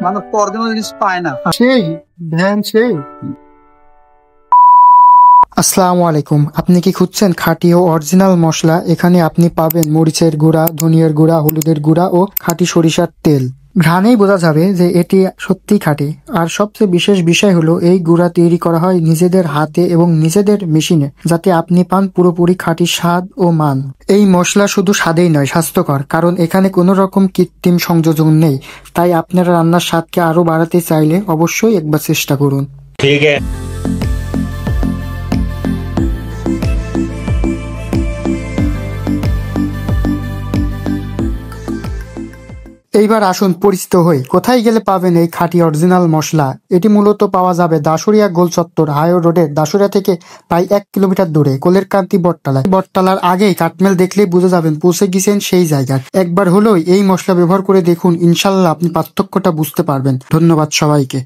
মানুষ তো অরিজিনাল জিনিস পায় না। সেই ধ্যান সেই। আসসালামু আলাইকুম। আপনি কি খুঁজছেন খাঁটি ও অরিজিনাল মশলা? এখানে আপনি পাবেন মরিচের গুঁড়া, ধনিয়ার গুঁড়া, হলুদের গুঁড়া ও খাঁটি সরিষার তেল। ঘ্রাণেই বোঝা যাবে যে এটি সত্যি খাঁটি। আর সবচেয়ে বিশেষ বিষয় হলো এই গুঁড়া তৈরি করা হয় নিজেদের হাতে এবং নিজেদের মেশিনে, যাতে আপনি পান পুরোপুরি খাঁটি স্বাদ ও মান। এই মশলা শুধু স্বাদেই নয়, স্বাস্থ্যকর, কারণ এখানে কোনো রকম কৃত্রিম সংযোজন নেই। তাই আপনারা রান্নার স্বাদকে আরো বাড়াতে চাইলে অবশ্যই একবার চেষ্টা করুন। ठीक है। এইবার আসুন পরিচিত হই, কোথায় গেলে পাবেন এই খাঁটি অরিজিনাল মশলা। এটি মূলত পাওয়া যাবে দাসুরিয়া গোল চত্বর হাইওয়ে রোডের দাসুরিয়া থেকে প্রায় 1 কিলোমিটার দূরে কোলেরকান্তি বটতলায়। বটতলার আগেই কাঠমেল দেখলেই বুঝে যাবেন পৌঁছে গেছেন সেই জায়গায়। একবার হলেও এই মশলা ব্যবহার করে দেখুন, ইনশাল্লাহ আপনি পার্থক্যটা বুঝতে পারবেন। ধন্যবাদ সবাইকে।